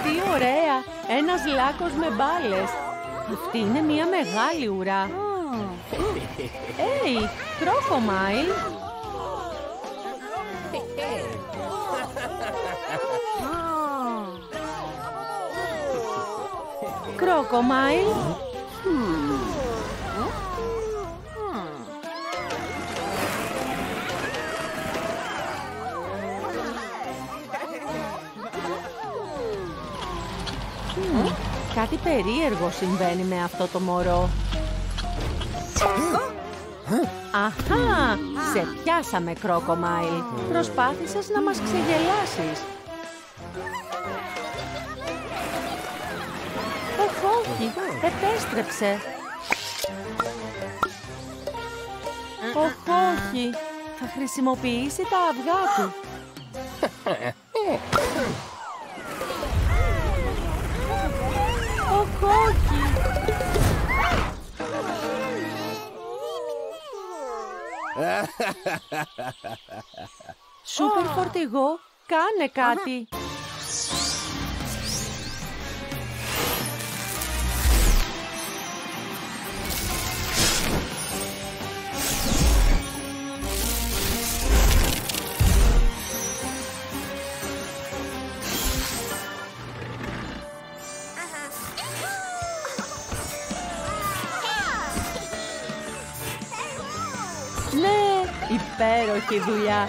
Τι ωραία! Ένας λάκκος με μπάλες. Αυτή είναι μια μεγάλη ουρά. Έι, Κρόκομάιλ! Κρόκομάιλ! Κάτι περίεργο συμβαίνει με αυτό το μωρό. Αχά! Σε πιάσαμε, Κρόκομάιλ. Προσπάθησες να μας ξεγελάσεις. Όχι, επέστρεψε. Όχι, θα χρησιμοποιήσει τα αυγά του. Όχι. Σούπερ φορτηγό, κάνε κάτι. Ναι, υπέροχη δουλειά.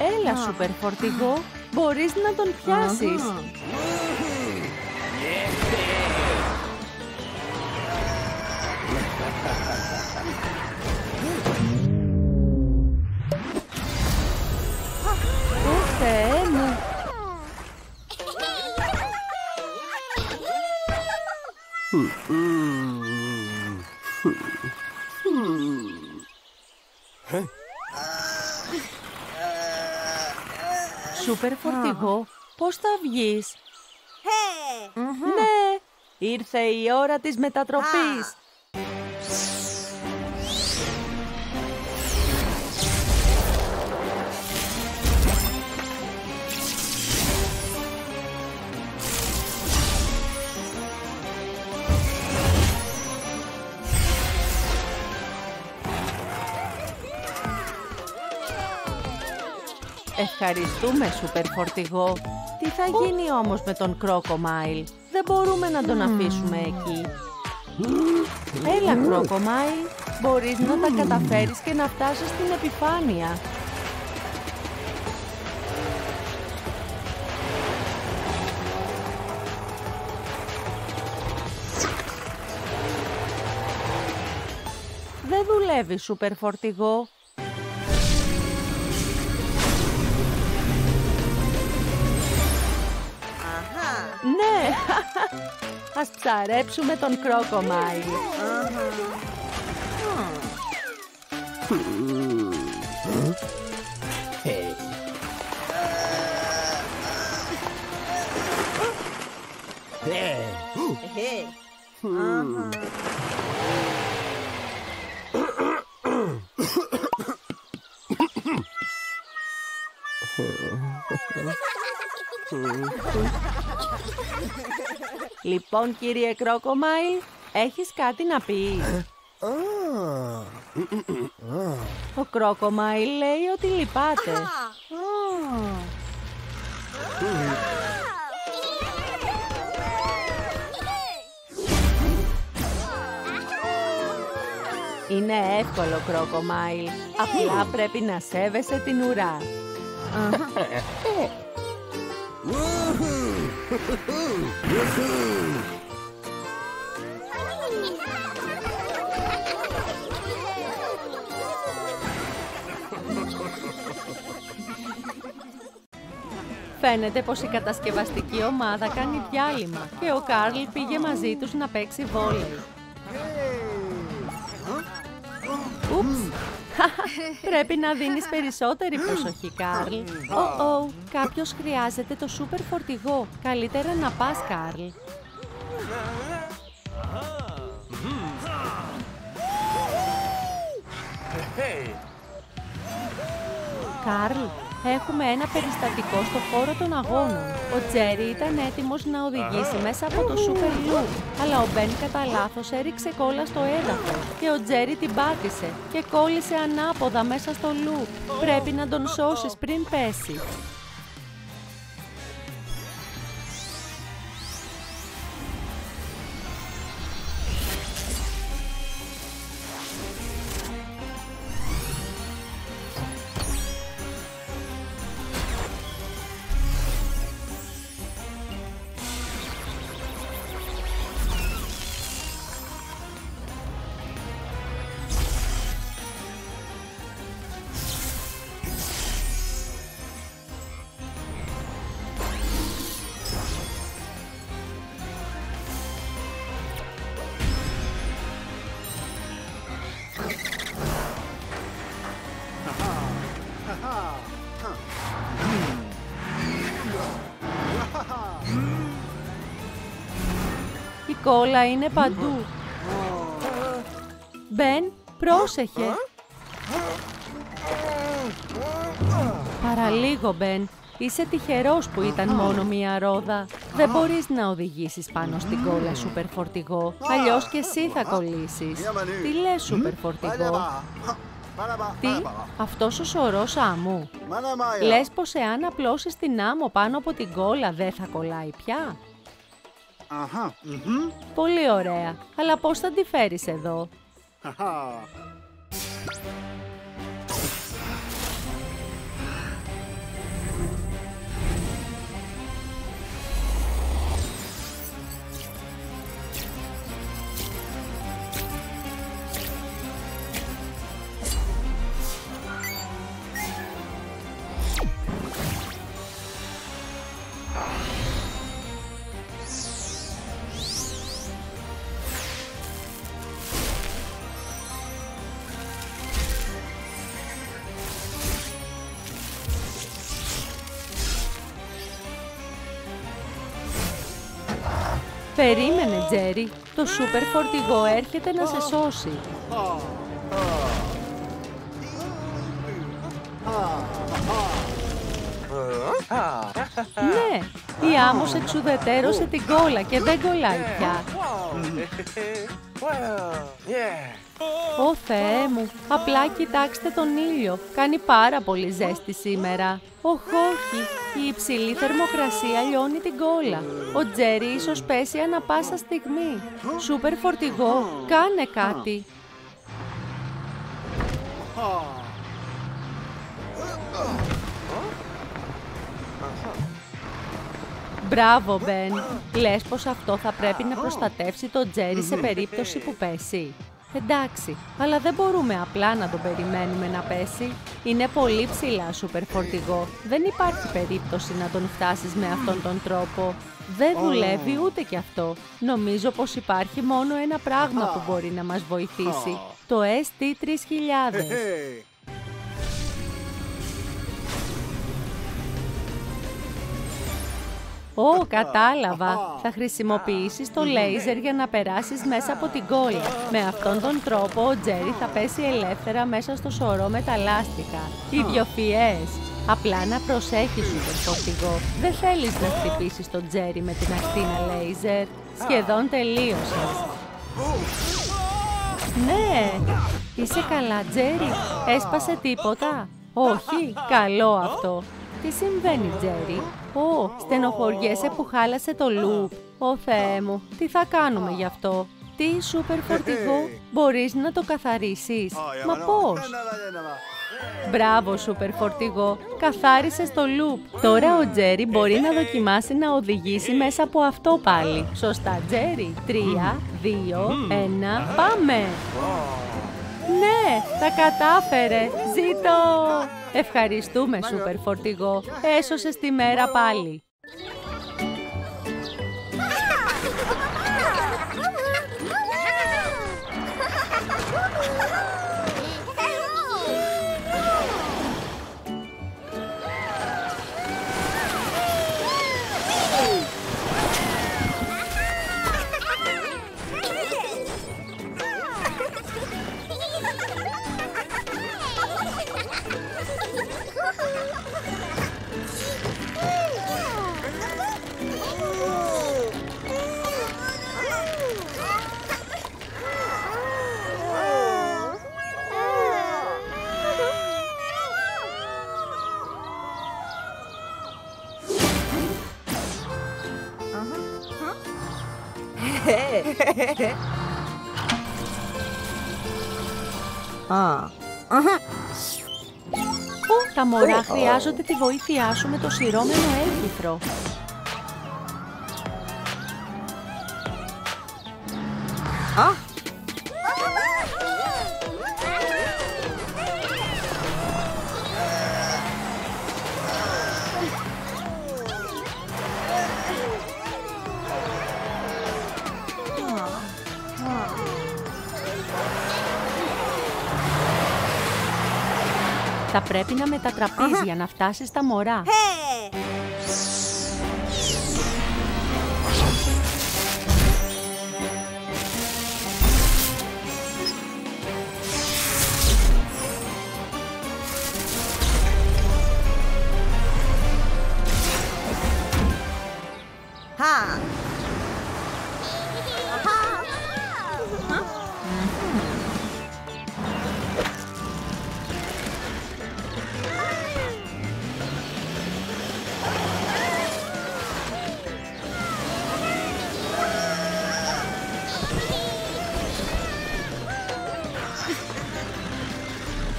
Έλα, σούπερ φορτηγό, μπορείς να τον πιάσεις. Ω Θεέ μου! Σούπερ φορτηγό, πώς θα βγεις? Ναι, ήρθε η ώρα της μετατροπής. Ευχαριστούμε, σούπερ φορτηγό. Τι θα γίνει όμως με τον Κρόκομάιλ? Δεν μπορούμε να τον αφήσουμε εκεί. Έλα, Κρόκομάιλ, μπορείς να τα καταφέρεις και να φτάσεις στην επιφάνεια. Δεν δουλεύει, σούπερ φορτηγό. Ναι, ας ψαρέψουμε τον Κρόκομάιλ. Λοιπόν, κύριε Κρόκομάιλ, έχεις κάτι να πεις? Ο Κρόκομάιλ λέει ότι λυπάται. Είναι εύκολο, Κρόκομάιλ. Απλά πρέπει να σέβεσαι την ουρά. Φαίνεται πως η κατασκευαστική ομάδα κάνει διάλειμμα και ο Καρλ πήγε μαζί τους να παίξει βόλεϊ. Ούψ! Πρέπει να δίνεις περισσότερη προσοχή, Καρλ. Κάποιος χρειάζεται το σούπερ φορτηγό. Καλύτερα να πας, Καρλ. Καρλ, έχουμε ένα περιστατικό στο χώρο των αγώνων. Ο Τζέρι ήταν έτοιμος να οδηγήσει μέσα από το Super Loop, αλλά ο Μπεν κατά λάθος έριξε κόλλα στο έδαφος και ο Τζέρι την πάτησε και κόλλησε ανάποδα μέσα στο Loop. Πρέπει να τον σώσεις πριν πέσει. Η κόλλα είναι παντού. Μπεν, πρόσεχε. Παραλίγο, Μπεν. Είσαι τυχερός που ήταν μόνο μία ρόδα. Δεν μπορείς να οδηγήσεις πάνω στην κόλλα σούπερ φορτηγό, αλλιώς και εσύ θα κολλήσεις. Τι λες, σούπερ φορτηγό? Τι, αυτός ο σωρός άμμου? Λες πως εάν απλώσεις την άμμο πάνω από την κόλλα δεν θα κολλάει πια? Πολύ ωραία, αλλά πώς θα τη φέρεις εδώ? Περίμενε, Τζέρι. Το σούπερ φορτηγό έρχεται να σε σώσει. Ναι, η άμμος εξουδετερώσε την κόλλα και δεν κολλάει πια. Ω Θεέ μου, απλά κοιτάξτε τον ήλιο. Κάνει πάρα πολύ ζέστη σήμερα. Όχι, η υψηλή θερμοκρασία λιώνει την κόλλα. Ο Τζέρι ίσως πέσει ανά πάσα στιγμή. Σούπερ φορτηγό, κάνε κάτι. Μπράβο, Μπεν. Λες πως αυτό θα πρέπει να προστατεύσει τον Τζέρι σε περίπτωση που πέσει? Εντάξει, αλλά δεν μπορούμε απλά να τον περιμένουμε να πέσει. Είναι πολύ ψηλά σούπερ φορτηγό. Δεν υπάρχει περίπτωση να τον φτάσεις με αυτόν τον τρόπο. Δεν δουλεύει ούτε κι αυτό. Νομίζω πως υπάρχει μόνο ένα πράγμα που μπορεί να μας βοηθήσει. Το ST3000. Κατάλαβα. Θα χρησιμοποιήσεις το λέιζερ για να περάσεις μέσα από την κόλλα. Με αυτόν τον τρόπο ο Τζέρι θα πέσει ελεύθερα μέσα στο σωρό με τα λάστιχα. Ιδιοφυές. Απλά να προσέχεις, σούπερ φορτηγό. Δεν θέλεις να χτυπήσεις τον Τζέρι με την ακτίνα λέιζερ. Σχεδόν τελείωσες. Ναι. Είσαι καλά, Τζέρι? Έσπασε τίποτα? Όχι. Καλό αυτό. Τι συμβαίνει, Τζέρι? Στενοχωριέσαι που χάλασε το loop. Ω Θεέ μου, τι θα κάνουμε γι' αυτό? Τι σούπερ φορτηγό? Μπορείς να το καθαρίσεις? Μα πώς? Μπράβο, σούπερ φορτηγό. Καθάρισες το loop. Τώρα ο Τζέρι μπορεί να δοκιμάσει να οδηγήσει μέσα από αυτό πάλι. Σωστά, Τζέρι? 3, 2, 1, πάμε! Ναι, τα κατάφερε! Ζήτω! Ευχαριστούμε, Σούπερ Φορτηγό. Έσωσες τη μέρα πάλι. Τα μωρά χρειάζονται τη βοήθειά σου με το σειρώμενο έλκυθρο. Θα πρέπει να μετατραπείς για να φτάσεις στα μωρά.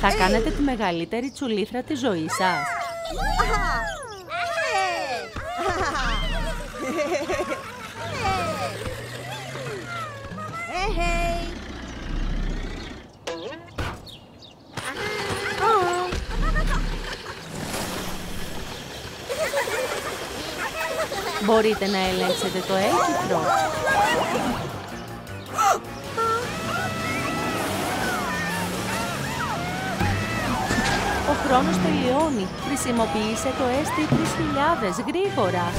Θα κάνετε τη μεγαλύτερη τσουλήθρα της ζωής σας. Μπορείτε να ελέγξετε το έλκυθρο. Ο χρόνος τελειώνει. Χρησιμοποίησε το ST3000 γρήγορα.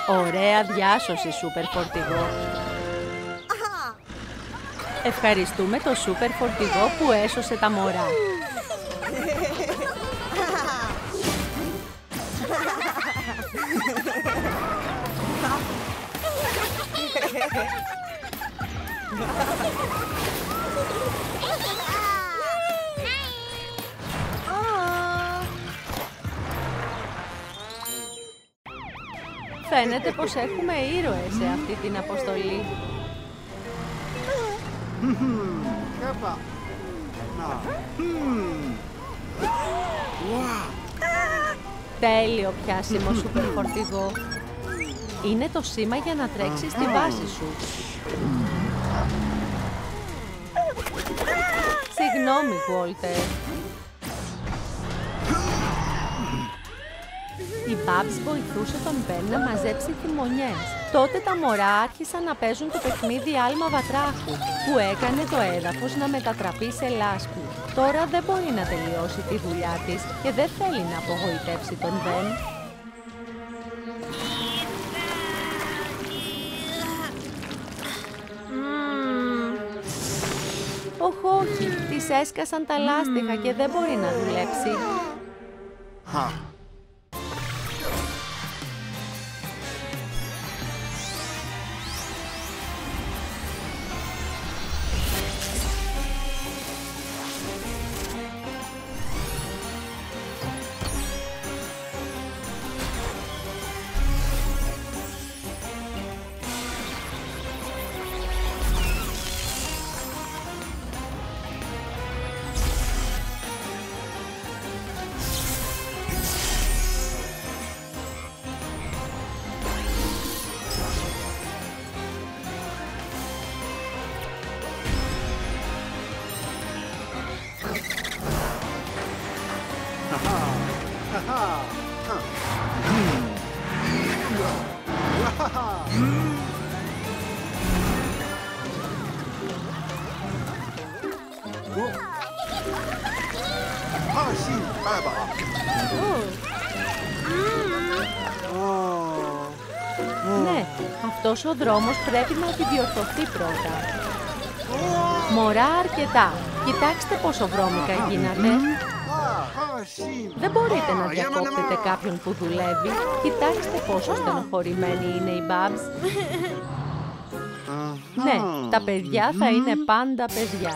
Ωραία διάσωση, Σούπερ Φορτηγό. Ευχαριστούμε το Σούπερ Φορτηγό που έσωσε τα μωρά. Φαίνεται πως έχουμε ήρωες σε αυτή την αποστολή. Τέλειο πιάσιμο, Σούπερ Φορτηγό. Είναι το σήμα για να τρέξεις στη βάση σου. Συγγνώμη, Walter. Η Babs βοηθούσε τον Ben να μαζέψει θυμονιές. Τότε τα μωρά άρχισαν να παίζουν το παιχνίδι άλμα βατράχου, που έκανε το έδαφος να μετατραπεί σε λάσπη. Τώρα δεν μπορεί να τελειώσει τη δουλειά της και δεν θέλει να απογοητεύσει τον Ben. Όχι, της έσκασαν τα λάστιχα και δεν μπορεί να δουλέψει. Ναι, αυτός ο δρόμος πρέπει να επιδιορθωθεί πρώτα. Μωρά αρκετά. Κοιτάξτε πόσο βρώμικα γίνατε. Δεν μπορείτε να διακόπτετε κάποιον που δουλεύει. Κοιτάξτε πόσο στενοχωρημένοι είναι οι Babs. Ναι, τα παιδιά θα είναι πάντα παιδιά.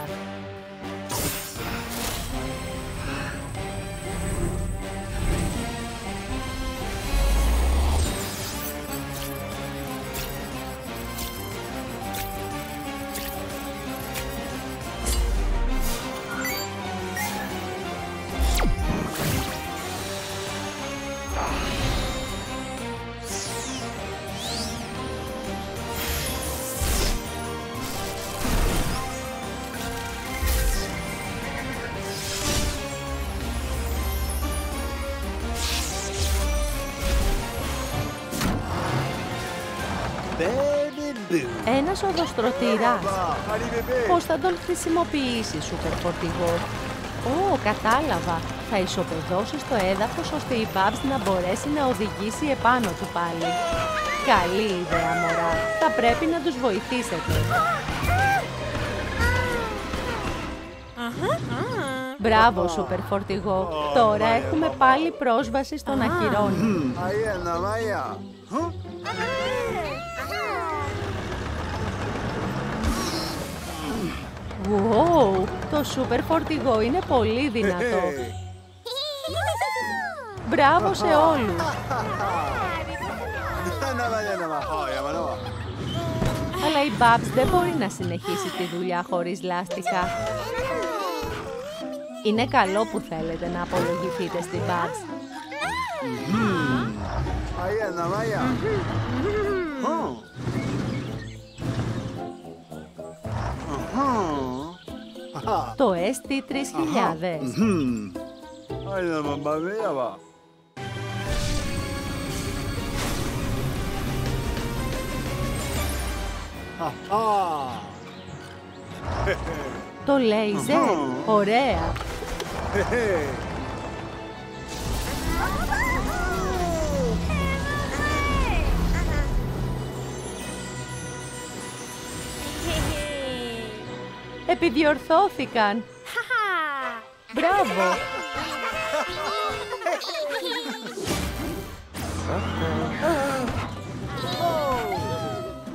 Ένας οδοστρωτήρας. Πώς θα τον χρησιμοποιήσεις, σούπερ φορτηγό? Ω, κατάλαβα. Θα ισοπεδώσεις το έδαφος ώστε η Babs να μπορέσει να οδηγήσει επάνω του πάλι. Καλή ιδέα, μωρά. Θα πρέπει να τους βοηθήσετε. Μπράβο, σούπερ φορτηγό. Τώρα έχουμε πάλι πρόσβαση στον αχυρώνη. Wow, το σούπερ φορτηγό είναι πολύ δυνατό. Μπράβο σε όλους. Αλλά η Babs δεν μπορεί να συνεχίσει τη δουλειά χωρίς λάστιχα. Είναι καλό που θέλετε να απολογηθείτε στην Babs. Το ST3000. Το λέιζερ. Ωραία. Επιδιορθώθηκαν. Μπράβο.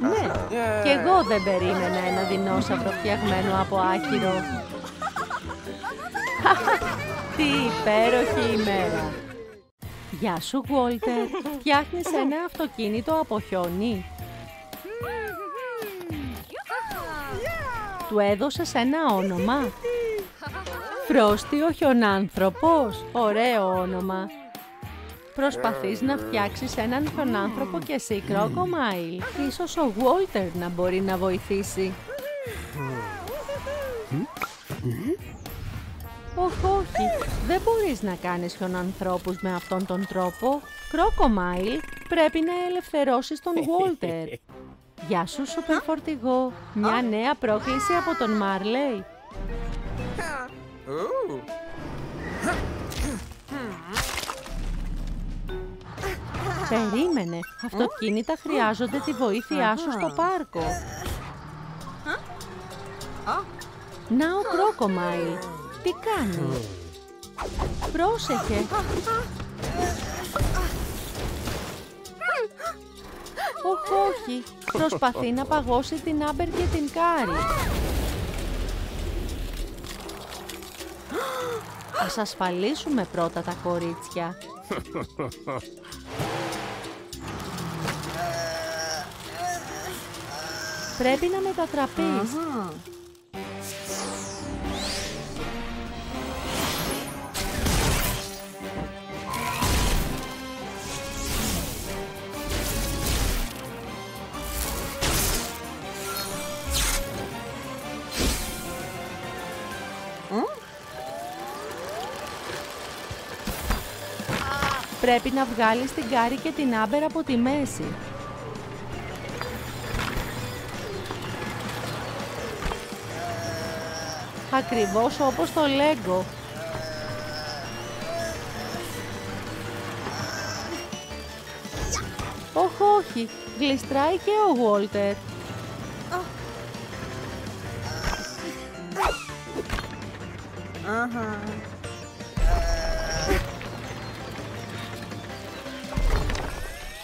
Ναι, κι εγώ δεν περίμενα ένα δεινόσαυρο φτιαγμένο από άχυρο. Τι υπέροχη ημέρα. Γεια σου, Walter. Φτιάχνεις ένα αυτοκίνητο από χιόνι. Του έδωσες ένα όνομα. Φρόστι ο χιονάνθρωπος. Ωραίο όνομα. Προσπαθείς να φτιάξεις έναν χιονάνθρωπο και εσύ, Κρόκομάιλ. Ίσως ο Walter να μπορεί να βοηθήσει. Όχι, δεν μπορείς να κάνεις χιονανθρώπους με αυτόν τον τρόπο. Κρόκομάιλ, πρέπει να ελευθερώσεις τον Walter. Γεια σου, σούπερ φορτηγό. Μια νέα πρόκληση από τον Μάρλεϊ. Περίμενε, αυτοκίνητα χρειάζονται τη βοήθειά σου στο πάρκο. Να ο Κρόκομάιλ, τι κάνει? Πρόσεχε. Όχι, προσπαθεί να παγώσει την Άμπερ και την Κάρι. Ας ασφαλίσουμε πρώτα τα κορίτσια. Πρέπει να μετατραπείς. Πρέπει να βγάλεις την Κάρι και την Άμπερ από τη μέση. Ακριβώς όπως το Λέγκο. όχι, γλιστράει και ο Walter.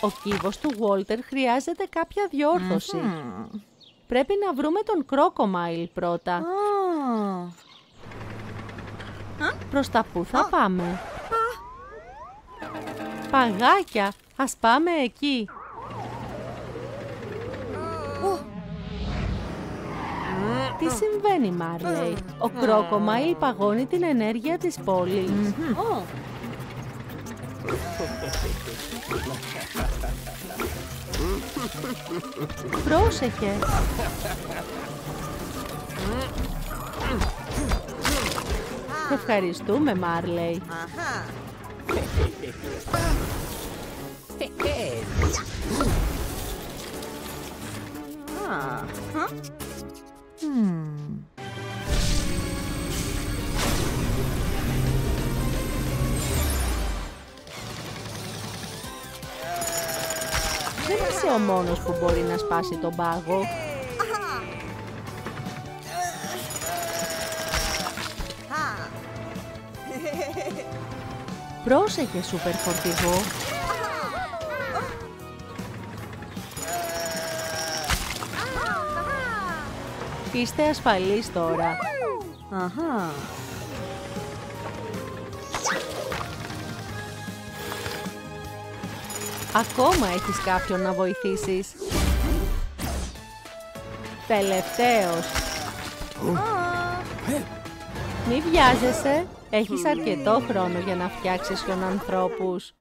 Ο κύβος του Walter χρειάζεται κάποια διόρθωση. Πρέπει να βρούμε τον Crocomile πρώτα. Προς τα πού θα πάμε? Παγάκια, ας πάμε εκεί. Τι συμβαίνει, Μάρλεϊ? Ο Crocomile παγώνει την ενέργεια της πόλης. Πρόσεχε! Ευχαριστούμε, Μάρλεϊ. Δεν είσαι ο μόνος που μπορεί να σπάσει τον πάγο. Πρόσεχε, σούπερ φορτηγό. Είστε ασφαλείς τώρα. Ακόμα έχεις κάποιον να βοηθήσεις. Τελευταίος. Μη βιάζεσαι. Έχεις αρκετό χρόνο για να φτιάξεις τον ανθρώπους.